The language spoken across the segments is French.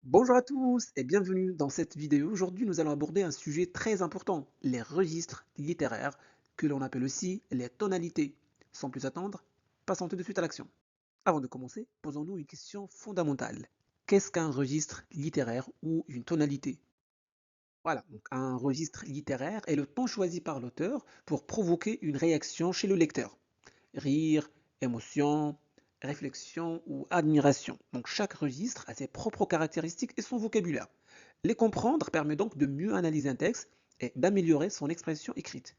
Bonjour à tous et bienvenue dans cette vidéo. Aujourd'hui, nous allons aborder un sujet très important, les registres littéraires, que l'on appelle aussi les tonalités. Sans plus attendre, passons tout de suite à l'action. Avant de commencer, posons-nous une question fondamentale. Qu'est-ce qu'un registre littéraire ou une tonalité? Voilà, donc un registre littéraire est le ton choisi par l'auteur pour provoquer une réaction chez le lecteur. Rire, émotion, réflexion ou admiration. Donc chaque registre a ses propres caractéristiques et son vocabulaire. Les comprendre permet donc de mieux analyser un texte et d'améliorer son expression écrite.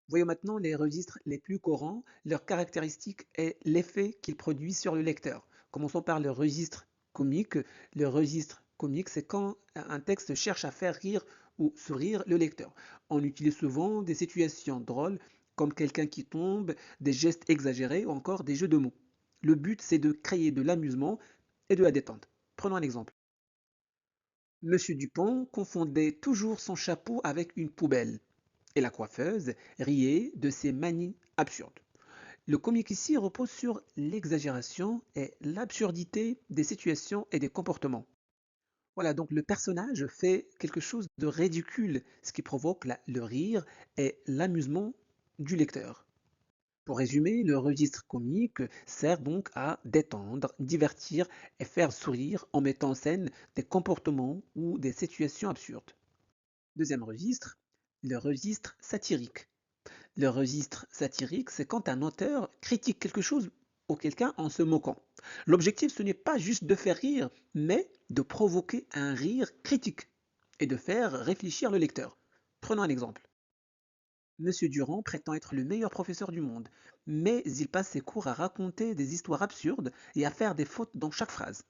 Voyons maintenant les registres les plus courants, leurs caractéristiques et l'effet qu'ils produisent sur le lecteur. Commençons par le registre comique. Le registre comique, c'est quand un texte cherche à faire rire ou sourire le lecteur. On utilise souvent des situations drôles comme quelqu'un qui tombe, des gestes exagérés ou encore des jeux de mots. Le but, c'est de créer de l'amusement et de la détente. Prenons un exemple. Monsieur Dupont confondait toujours son chapeau avec une poubelle et la coiffeuse riait de ses manies absurdes. Le comique ici repose sur l'exagération et l'absurdité des situations et des comportements. Voilà, donc le personnage fait quelque chose de ridicule, ce qui provoque le rire et l'amusement du lecteur. Pour résumer, le registre comique sert donc à détendre, divertir et faire sourire en mettant en scène des comportements ou des situations absurdes. Deuxième registre, le registre satirique. Le registre satirique, c'est quand un auteur critique quelque chose ou quelqu'un en se moquant. L'objectif, ce n'est pas juste de faire rire, mais de provoquer un rire critique et de faire réfléchir le lecteur. Prenons un exemple. Monsieur Durand prétend être le meilleur professeur du monde, mais il passe ses cours à raconter des histoires absurdes et à faire des fautes dans chaque phrase.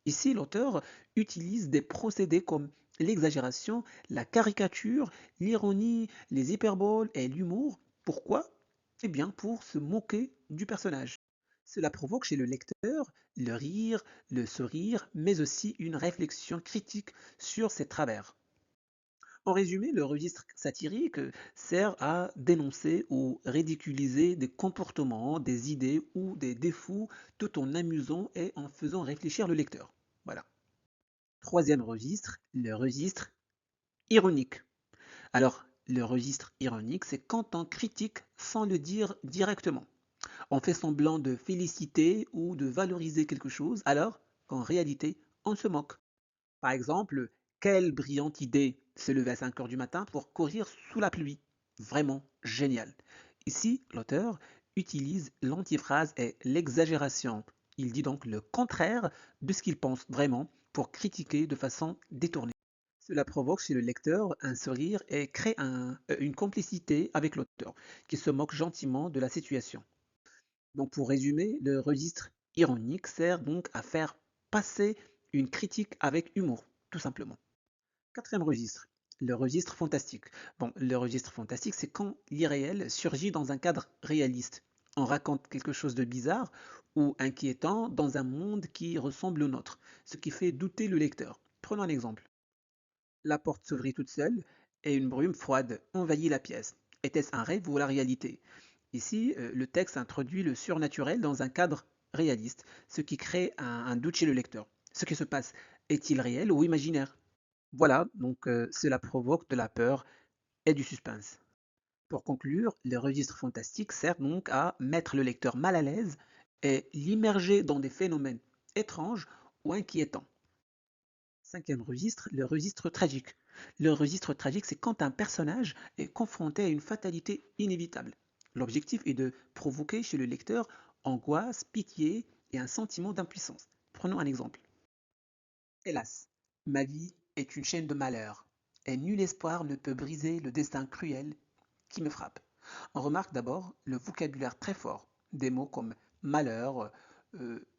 Ici, l'auteur utilise des procédés comme l'exagération, la caricature, l'ironie, les hyperboles et l'humour. Pourquoi? Eh bien, pour se moquer du personnage. Cela provoque chez le lecteur le rire, le sourire, mais aussi une réflexion critique sur ses travers. En résumé, le registre satirique sert à dénoncer ou ridiculiser des comportements, des idées ou des défauts tout en amusant et en faisant réfléchir le lecteur. Voilà. Troisième registre, le registre ironique. Alors, le registre ironique, c'est quand on critique sans le dire directement. On fait semblant de féliciter ou de valoriser quelque chose, alors qu'en réalité, on se moque. Par exemple, quelle brillante idée se lever à 5 heures du matin pour courir sous la pluie. Vraiment génial. Ici, l'auteur utilise l'antiphrase et l'exagération. Il dit donc le contraire de ce qu'il pense vraiment pour critiquer de façon détournée. Cela provoque chez le lecteur un sourire et crée une complicité avec l'auteur, qui se moque gentiment de la situation. Donc pour résumer, le registre ironique sert donc à faire passer une critique avec humour, tout simplement. Quatrième registre, le registre fantastique. Bon, le registre fantastique, c'est quand l'irréel surgit dans un cadre réaliste. On raconte quelque chose de bizarre ou inquiétant dans un monde qui ressemble au nôtre, ce qui fait douter le lecteur. Prenons un exemple. La porte s'ouvrit toute seule et une brume froide envahit la pièce. Était-ce un rêve ou la réalité? Ici, le texte introduit le surnaturel dans un cadre réaliste, ce qui crée un doute chez le lecteur. Ce qui se passe, est-il réel ou imaginaire? Voilà, donc cela provoque de la peur et du suspense. Pour conclure, le registre fantastique sert donc à mettre le lecteur mal à l'aise et l'immerger dans des phénomènes étranges ou inquiétants. Cinquième registre, le registre tragique. Le registre tragique, c'est quand un personnage est confronté à une fatalité inévitable. L'objectif est de provoquer chez le lecteur angoisse, pitié et un sentiment d'impuissance. Prenons un exemple. Hélas, ma vie est une chaîne de malheurs, et nul espoir ne peut briser le destin cruel qui me frappe. On remarque d'abord le vocabulaire très fort. Des mots comme malheur,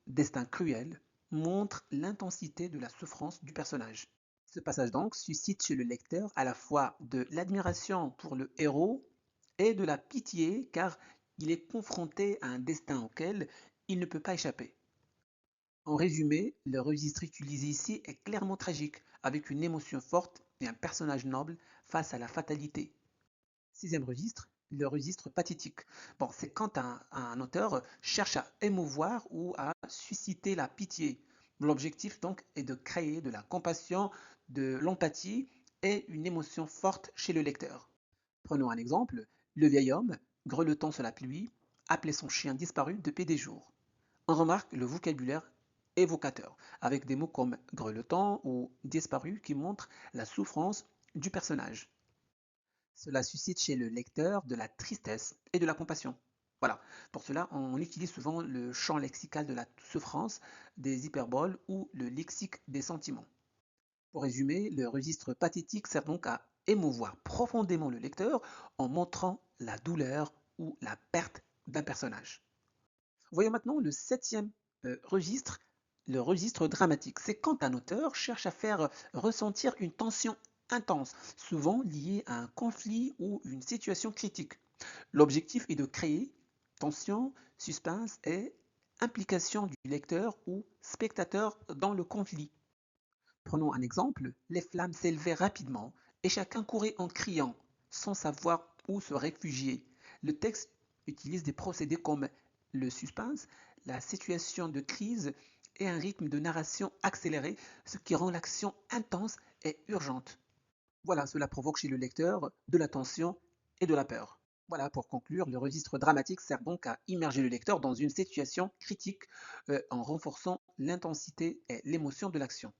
destin cruel montrent l'intensité de la souffrance du personnage. Ce passage donc suscite chez le lecteur à la fois de l'admiration pour le héros et de la pitié car il est confronté à un destin auquel il ne peut pas échapper. En résumé, le registre utilisé ici est clairement tragique, avec une émotion forte et un personnage noble face à la fatalité. Sixième registre, le registre pathétique. Bon, c'est quand un auteur cherche à émouvoir ou à susciter la pitié. L'objectif donc est de créer de la compassion, de l'empathie et une émotion forte chez le lecteur. Prenons un exemple, le vieil homme, grelottant sous la pluie, appelait son chien disparu depuis des jours. On remarque le vocabulaire évocateur, avec des mots comme grelottant ou disparu qui montrent la souffrance du personnage. Cela suscite chez le lecteur de la tristesse et de la compassion. Voilà. Pour cela, on utilise souvent le champ lexical de la souffrance, des hyperboles ou le lexique des sentiments. Pour résumer, le registre pathétique sert donc à émouvoir profondément le lecteur en montrant la douleur ou la perte d'un personnage. Voyons maintenant le septième registre, le registre dramatique. C'est quand un auteur cherche à faire ressentir une tension intense, souvent liée à un conflit ou une situation critique. L'objectif est de créer tension, suspense et implication du lecteur ou spectateur dans le conflit. Prenons un exemple, les flammes s'élevaient rapidement et chacun courait en criant, sans savoir où se réfugier. Le texte utilise des procédés comme le suspense, la situation de crise et un rythme de narration accéléré, ce qui rend l'action intense et urgente. Voilà, cela provoque chez le lecteur de la tension et de la peur. Voilà, pour conclure, le registre dramatique sert donc à immerger le lecteur dans une situation critique en renforçant l'intensité et l'émotion de l'action.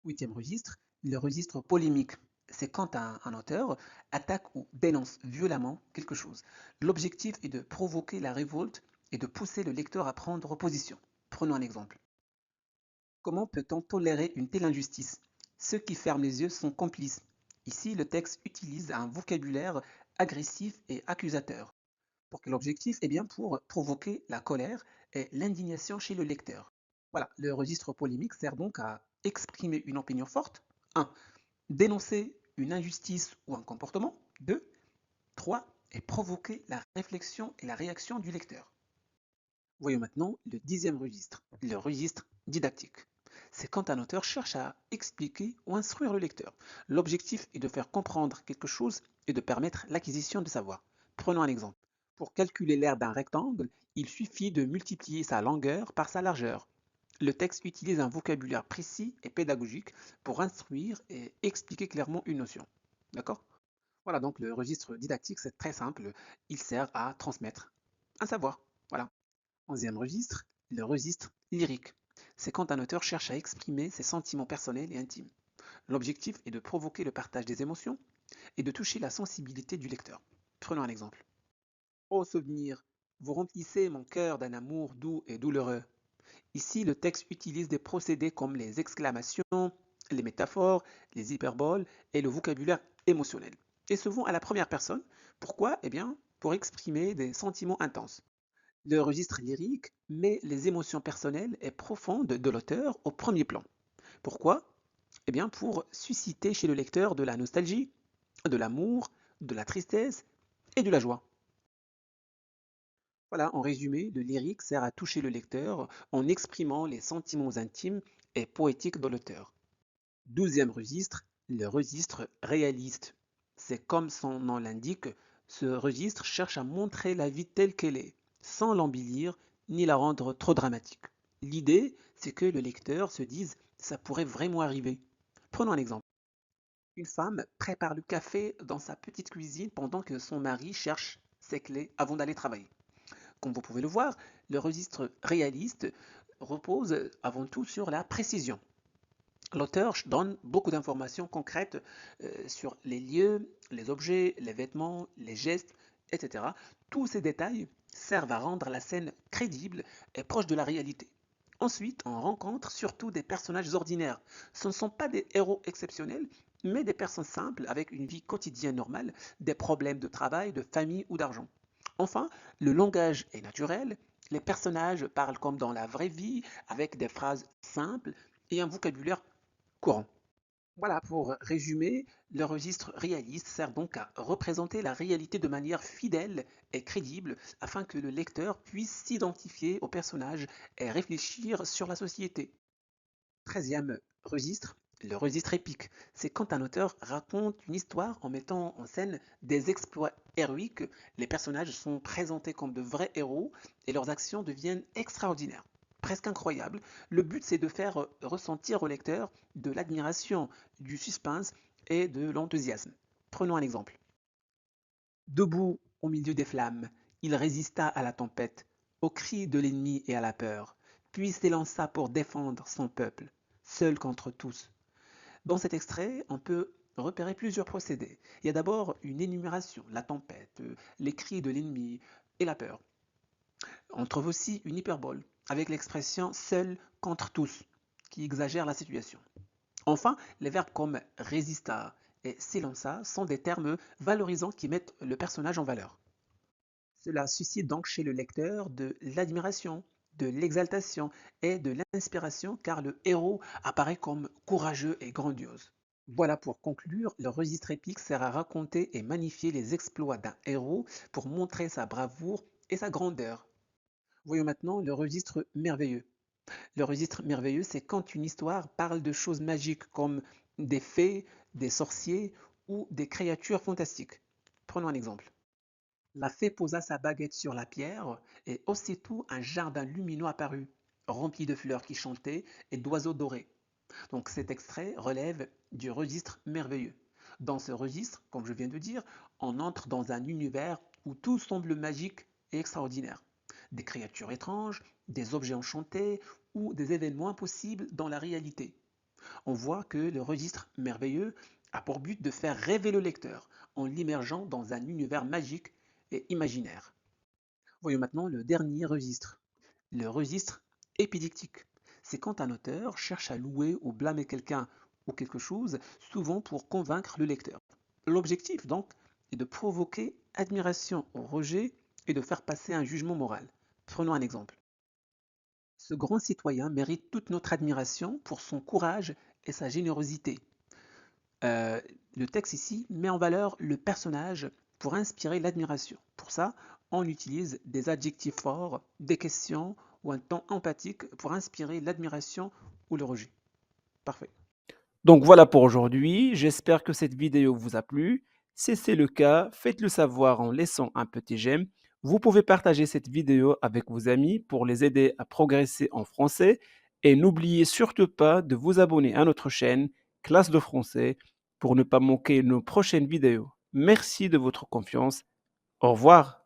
Huitième registre, le registre polémique. C'est quand un auteur attaque ou dénonce violemment quelque chose. L'objectif est de provoquer la révolte et de pousser le lecteur à prendre position. Prenons un exemple. Comment peut-on tolérer une telle injustice? Ceux qui ferment les yeux sont complices. Ici, le texte utilise un vocabulaire agressif et accusateur. Pour quel objectif? Eh bien, pour provoquer la colère et l'indignation chez le lecteur. Voilà, le registre polémique sert donc à exprimer une opinion forte. 1. Dénoncer une injustice ou un comportement. 2. 3. Et provoquer la réflexion et la réaction du lecteur. Voyons maintenant le dixième registre, le registre didactique. C'est quand un auteur cherche à expliquer ou instruire le lecteur. L'objectif est de faire comprendre quelque chose et de permettre l'acquisition de savoir. Prenons un exemple. Pour calculer l'aire d'un rectangle, il suffit de multiplier sa longueur par sa largeur. Le texte utilise un vocabulaire précis et pédagogique pour instruire et expliquer clairement une notion. D'accord? Voilà, donc le registre didactique, c'est très simple. Il sert à transmettre un savoir. Voilà. Onzième registre, le registre lyrique. C'est quand un auteur cherche à exprimer ses sentiments personnels et intimes. L'objectif est de provoquer le partage des émotions et de toucher la sensibilité du lecteur. Prenons un exemple. Ô souvenir, vous remplissez mon cœur d'un amour doux et douloureux. Ici, le texte utilise des procédés comme les exclamations, les métaphores, les hyperboles et le vocabulaire émotionnel. Et souvent à la première personne. Pourquoi? Eh bien, pour exprimer des sentiments intenses. Le registre lyrique met les émotions personnelles et profondes de l'auteur au premier plan. Pourquoi? Eh bien, pour susciter chez le lecteur de la nostalgie, de l'amour, de la tristesse et de la joie. Voilà, en résumé, le lyrique sert à toucher le lecteur en exprimant les sentiments intimes et poétiques de l'auteur. Douzième registre, le registre réaliste. C'est comme son nom l'indique, ce registre cherche à montrer la vie telle qu'elle est, sans l'embellir ni la rendre trop dramatique. L'idée, c'est que le lecteur se dise ça pourrait vraiment arriver. Prenons un exemple. Une femme prépare le café dans sa petite cuisine pendant que son mari cherche ses clés avant d'aller travailler. Comme vous pouvez le voir, le registre réaliste repose avant tout sur la précision. L'auteur donne beaucoup d'informations concrètes sur les lieux, les objets, les vêtements, les gestes, etc. Tous ces détails servent à rendre la scène crédible et proche de la réalité. Ensuite, on rencontre surtout des personnages ordinaires. Ce ne sont pas des héros exceptionnels, mais des personnes simples avec une vie quotidienne normale, des problèmes de travail, de famille ou d'argent. Enfin, le langage est naturel, les personnages parlent comme dans la vraie vie, avec des phrases simples et un vocabulaire courant. Voilà, pour résumer, le registre réaliste sert donc à représenter la réalité de manière fidèle et crédible afin que le lecteur puisse s'identifier au personnage et réfléchir sur la société. Treizième registre, le registre épique. C'est quand un auteur raconte une histoire en mettant en scène des exploits héroïques. Les personnages sont présentés comme de vrais héros et leurs actions deviennent extraordinaires. presque incroyable. Le but, c'est de faire ressentir au lecteur de l'admiration, du suspense et de l'enthousiasme. Prenons un exemple. Debout au milieu des flammes, il résista à la tempête, aux cris de l'ennemi et à la peur, puis s'élança pour défendre son peuple, seul contre tous. Dans cet extrait, on peut repérer plusieurs procédés. Il y a d'abord une énumération, la tempête, les cris de l'ennemi et la peur. On trouve aussi une hyperbole, avec l'expression seul contre tous, qui exagère la situation. Enfin, les verbes comme résista et s'élança sont des termes valorisants qui mettent le personnage en valeur. Cela suscite donc chez le lecteur de l'admiration, de l'exaltation et de l'inspiration car le héros apparaît comme courageux et grandiose. Voilà, pour conclure, le registre épique sert à raconter et magnifier les exploits d'un héros pour montrer sa bravoure et sa grandeur. Voyons maintenant le registre merveilleux. Le registre merveilleux, c'est quand une histoire parle de choses magiques comme des fées, des sorciers ou des créatures fantastiques. Prenons un exemple. La fée posa sa baguette sur la pierre et aussitôt un jardin lumineux apparut, rempli de fleurs qui chantaient et d'oiseaux dorés. Donc cet extrait relève du registre merveilleux. Dans ce registre, comme je viens de dire, on entre dans un univers où tout semble magique et extraordinaire. Des créatures étranges, des objets enchantés ou des événements impossibles dans la réalité. On voit que le registre merveilleux a pour but de faire rêver le lecteur en l'immergeant dans un univers magique et imaginaire. Voyons maintenant le dernier registre, le registre épidictique. C'est quand un auteur cherche à louer ou blâmer quelqu'un ou quelque chose, souvent pour convaincre le lecteur. L'objectif, donc, est de provoquer admiration ou rejet et de faire passer un jugement moral. Prenons un exemple. Ce grand citoyen mérite toute notre admiration pour son courage et sa générosité. Euh, le texte ici met en valeur le personnage pour inspirer l'admiration. Pour ça, on utilise des adjectifs forts, des questions ou un ton empathique pour inspirer l'admiration ou le rejet. Parfait. Donc voilà pour aujourd'hui, j'espère que cette vidéo vous a plu. Si c'est le cas, faites-le savoir en laissant un petit j'aime. Vous pouvez partager cette vidéo avec vos amis pour les aider à progresser en français. Et n'oubliez surtout pas de vous abonner à notre chaîne Classe de français pour ne pas manquer nos prochaines vidéos. Merci de votre confiance. Au revoir.